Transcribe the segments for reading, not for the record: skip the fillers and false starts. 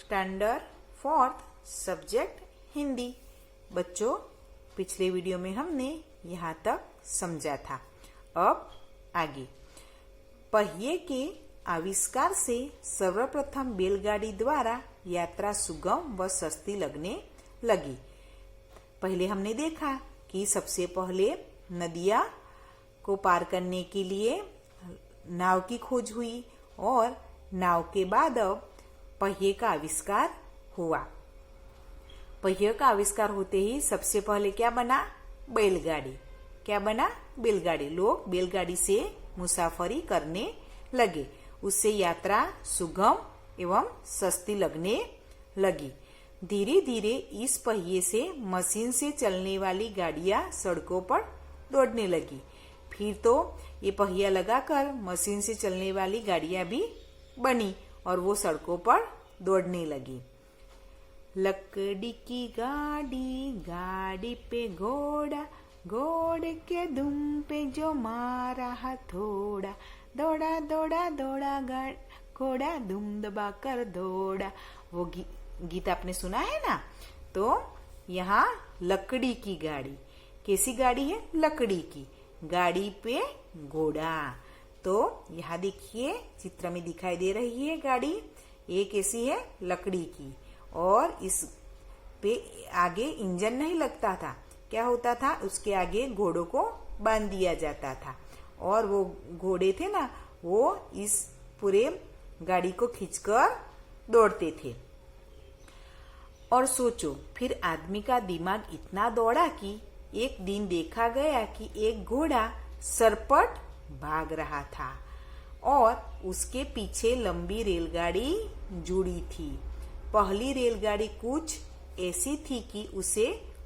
Standard fourth subject Hindi. बच्चों, पिछले video में हमने यहाँ तक समझा था। अब आगे, पहिए के आविष्कार से सर्वप्रथम बैलगाड़ी द्वारा यात्रा सुगम व सस्ती लगने लगी। पहले हमने देखा कि सबसे पहले नदियां को पार करने के लिए नाव की खोज हुई और नाव के बाद अब पहिए का आविष्कार हुआ। पहिए का आविष्कार होते ही सबसे पहले क्या बना? बैलगाड़ी। क्या बना? बैलगाड़ी। लोग बैलगाड़ी से मुसाफरी करने लगे, उससे यात्रा सुगम एवं सस्ती लगने लगी। धीरे धीरे इस पहिए से मशीन से चलने वाली गाड़ियां सड़कों पर दौड़ने लगी। फिर तो ये पहिया लगाकर मशीन से चलने वाली गाड़ियां भी बनी और वो सड़कों पर दौड़ने लगी। लकड़ी की गाड़ी, गाड़ी पे घोड़ा, घोड़े के दुम पे जो मारा हथौड़ा, दौड़ा दौड़ा दौड़ा घोड़ा दुम दबा कर दौड़ा। वो गीत आपने सुना है ना? तो यहाँ लकड़ी की गाड़ी, कैसी गाड़ी है? लकड़ी की। गाड़ी पे घोड़ा। तो यहाँ देखिए चित्र में दिखाई दे रही है गाड़ी, ये कैसी है? लकड़ी की। और इस पे आगे इंजन नहीं लगता था। क्या होता था? उसके आगे घोड़ों को बांध दिया जाता था और वो घोड़े थे ना, वो इस पूरे गाड़ी को खींचकर दौड़ते थे। और सोचो, फिर आदमी का दिमाग इतना दौड़ा कि एक दिन देखा गया कि एक घोड़ा सरपट भाग रहा था और उसके पीछे लंबी रेलगाड़ी जुड़ी थी। पहली रेलगाड़ी कुछ ऐसी थी कि उसे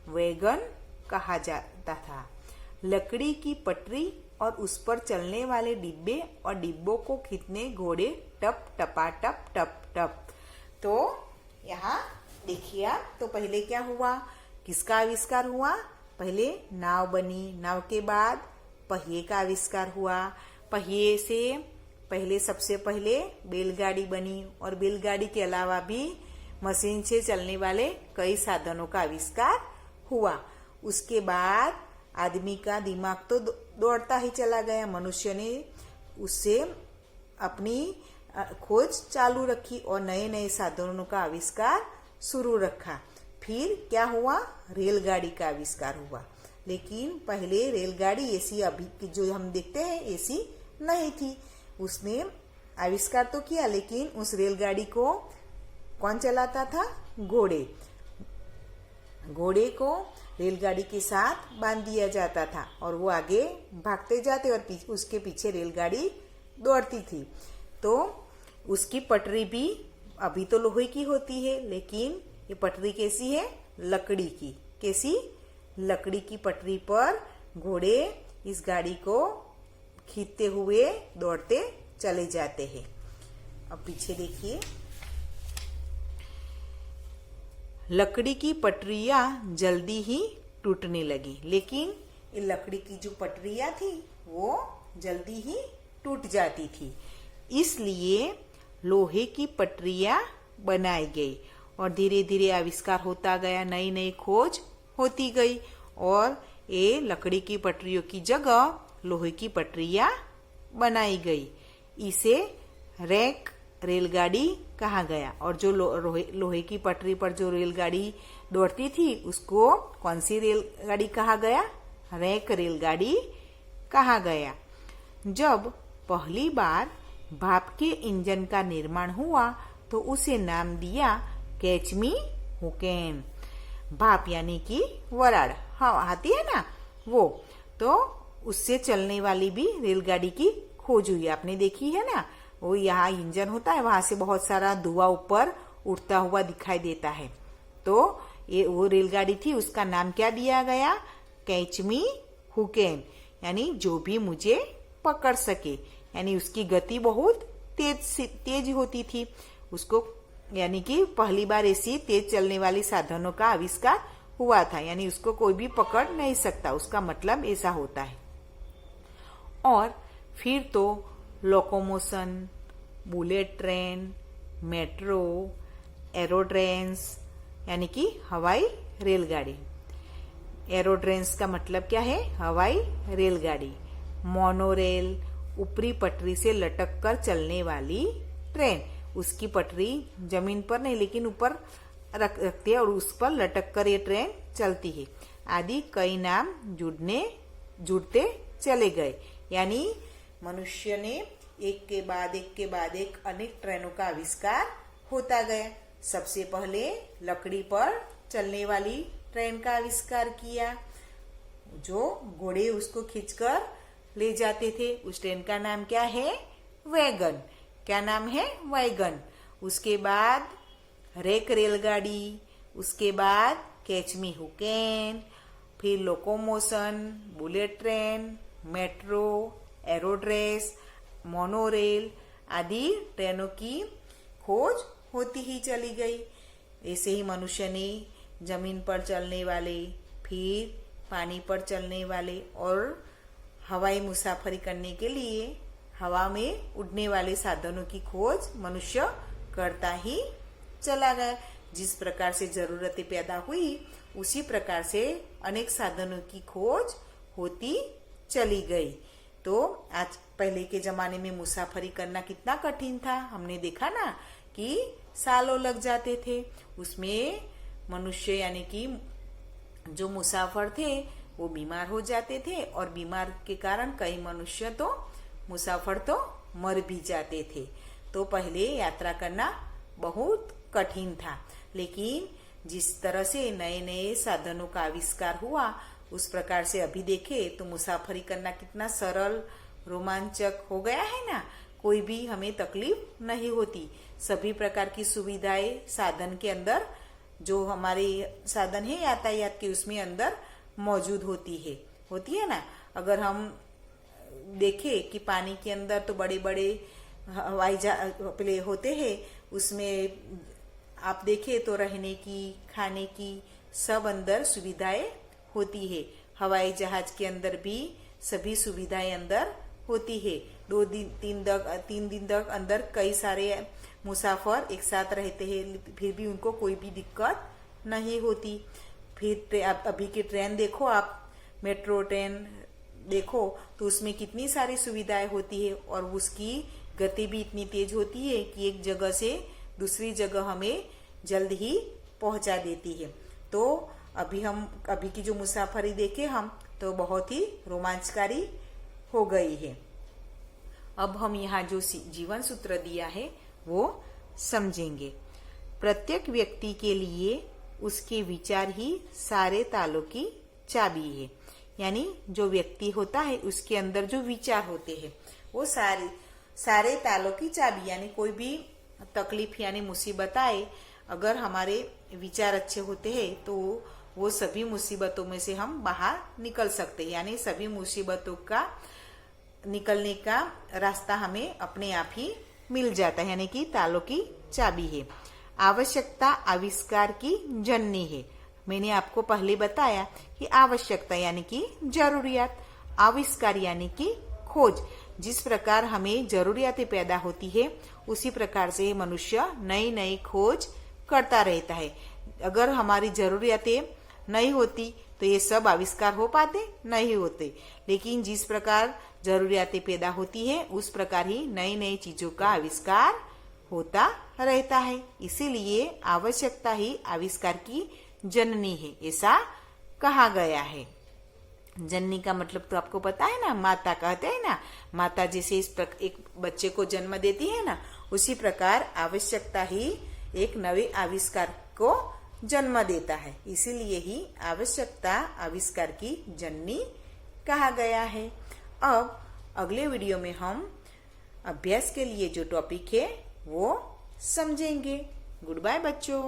वैगन कहा जाता था। लकड़ी की पटरी और उस पर चलने वाले डिब्बे और डिब्बों को खींचने घोड़े टप टपा टप टप टप। तो यहाँ देखिए आप, तो पहले क्या हुआ? किसका आविष्कार हुआ? पहले नाव बनी, नाव के बाद पहिए का आविष्कार हुआ। पहिए से पहले सबसे पहले बैलगाड़ी बनी और बैलगाड़ी के अलावा भी मशीन से चलने वाले कई साधनों का आविष्कार हुआ। उसके बाद आदमी का दिमाग तो दौड़ता ही चला गया। मनुष्य ने उससे अपनी खोज चालू रखी और नए नए साधनों का आविष्कार शुरू रखा। फिर क्या हुआ? रेलगाड़ी का आविष्कार हुआ। लेकिन पहले रेलगाड़ी ऐसी अभी की जो हम देखते हैं ऐसी नहीं थी। उसने आविष्कार तो किया, लेकिन उस रेलगाड़ी को कौन चलाता था? घोड़े। घोड़े को रेलगाड़ी के साथ बांध दिया जाता था और वो आगे भागते जाते और उसके पीछे रेलगाड़ी दौड़ती थी। तो उसकी पटरी भी अभी तो लोहे की होती है, लेकिन ये पटरी कैसी है? लकड़ी की। कैसी? लकड़ी की पटरी पर घोड़े इस गाड़ी को खींचते हुए दौड़ते चले जाते हैं। अब पीछे देखिए, लकड़ी की पटरियां जल्दी ही टूटने लगी। लेकिन ये लकड़ी की जो पटरियां थी वो जल्दी ही टूट जाती थी, इसलिए लोहे की पटरियां बनाई गई और धीरे धीरे आविष्कार होता गया, नई नई खोज होती गई और ये लकड़ी की पटरियों की जगह लोहे की पटरियां बनाई गई। इसे रैक रेलगाड़ी कहा गया। और जो लोहे की पटरी पर जो रेलगाड़ी दौड़ती थी उसको कौन सी रेलगाड़ी कहा गया? रैक रेलगाड़ी कहा गया। जब पहली बार भाप के इंजन का निर्माण हुआ तो उसे नाम दिया कैच मी हू कैन। भाप यानी कि वराड़, हाँ आती है ना वो। तो उससे चलने वाली भी रेलगाड़ी की खोज हुई। आपने देखी है ना, वो यहाँ इंजन होता है, वहां से बहुत सारा धुआं ऊपर उठता हुआ दिखाई देता है। तो ये वो रेलगाड़ी थी, उसका नाम क्या दिया गया? कैच मी हू कैन, यानी जो भी मुझे पकड़ सके। यानी उसकी गति बहुत तेज होती थी उसको, यानी कि पहली बार ऐसी तेज चलने वाली साधनों का आविष्कार हुआ था, यानी उसको कोई भी पकड़ नहीं सकता, उसका मतलब ऐसा होता है। और फिर तो लोकोमोशन, बुलेट ट्रेन, मेट्रो, एरोट्रेन्स यानी कि हवाई रेलगाड़ी। एरोट्रेन्स का मतलब क्या है? हवाई रेलगाड़ी। मोनोरेल, ऊपरी पटरी से लटक कर चलने वाली ट्रेन। उसकी पटरी जमीन पर नहीं लेकिन ऊपर रखती है और उस पर लटक कर ये ट्रेन चलती है। आदि कई नाम जुड़ते चले गए, यानी मनुष्य ने एक के बाद एक अनेक ट्रेनों का आविष्कार होता गया। सबसे पहले लकड़ी पर चलने वाली ट्रेन का आविष्कार किया, जो घोड़े उसको खींचकर ले जाते थे। उस ट्रेन का नाम क्या है? वैगन। क्या नाम है? वैगन। उसके बाद रेक रेलगाड़ी, उसके बाद कैच मी हू कैन, फिर लोकोमोशन, बुलेट ट्रेन, मेट्रो, एरोड्रेस, मोनोरेल आदि ट्रेनों की खोज होती ही चली गई। ऐसे ही मनुष्य ने जमीन पर चलने वाले, फिर पानी पर चलने वाले और हवाई मुसाफरी करने के लिए हवा में उड़ने वाले साधनों की खोज मनुष्य करता ही चला गया। जिस प्रकार से जरूरतें पैदा हुई उसी प्रकार से अनेक साधनों की खोज होती चली गई। तो आज पहले के जमाने में मुसाफरी करना कितना कठिन था, हमने देखा ना कि सालों लग जाते थे। उसमें मनुष्य यानी कि जो मुसाफिर थे वो बीमार हो जाते थे और बीमार के कारण कई मनुष्य तो मुसाफिर तो मर भी जाते थे। तो पहले यात्रा करना बहुत कठिन था, लेकिन जिस तरह से नए नए साधनों का आविष्कार हुआ उस प्रकार से अभी देखे तो मुसाफरी करना कितना सरल रोमांचक हो गया है ना। कोई भी हमें तकलीफ नहीं होती। सभी प्रकार की सुविधाएं साधन के अंदर, जो हमारे साधन है यातायात के, उसमें अंदर मौजूद होती है ना। अगर हम देखें कि पानी के अंदर तो बड़े बड़े हवाई जहाज होते हैं, उसमें आप देखें तो रहने की, खाने की सब अंदर सुविधाएं होती है। हवाई जहाज के अंदर भी सभी सुविधाएं अंदर होती है। 2-3 दिन तक अंदर कई सारे मुसाफिर एक साथ रहते हैं, फिर भी उनको कोई भी दिक्कत नहीं होती। फिर अभी की ट्रेन देखो आप, मेट्रो ट्रेन देखो तो उसमें कितनी सारी सुविधाएं होती है और उसकी गति भी इतनी तेज होती है कि एक जगह से दूसरी जगह हमें जल्द ही पहुंचा देती है। तो अभी की जो मुसाफरी देखे हम तो बहुत ही रोमांचकारी हो गई है। अब हम यहाँ जो जीवन सूत्र दिया है वो समझेंगे। प्रत्येक व्यक्ति के लिए उसके विचार ही सारे तालों की चाबी है। यानी जो व्यक्ति होता है उसके अंदर जो विचार होते हैं वो सारे तालों की चाबी, यानी कोई भी तकलीफ यानी मुसीबत आए, अगर हमारे विचार अच्छे होते हैं तो वो सभी मुसीबतों में से हम बाहर निकल सकते हैं। यानी सभी मुसीबतों का निकलने का रास्ता हमें अपने आप ही मिल जाता है, यानी कि तालों की चाबी है। आवश्यकता आविष्कार की जननी है। मैंने आपको पहले बताया कि आवश्यकता यानी कि जरूरियात, आविष्कार यानी कि खोज। जिस प्रकार हमें जरूरियातें पैदा होती है उसी प्रकार से मनुष्य नई नई खोज करता रहता है। अगर हमारी जरूरियातें नहीं होती तो ये सब आविष्कार हो पाते नहीं होते, लेकिन जिस प्रकार जरूरियातें पैदा होती है उस प्रकार ही नई नई चीजों का आविष्कार होता रहता है। इसीलिए आवश्यकता ही आविष्कार की जननी है, ऐसा कहा गया है। जननी का मतलब तो आपको पता है ना, माता कहते हैं ना। माता जैसे एक बच्चे को जन्म देती है ना, उसी प्रकार आवश्यकता ही एक नए आविष्कार को जन्म देता है। इसीलिए ही आवश्यकता आविष्कार की जननी कहा गया है। अब अगले वीडियो में हम अभ्यास के लिए जो टॉपिक है वो समझेंगे। गुड बाय बच्चों।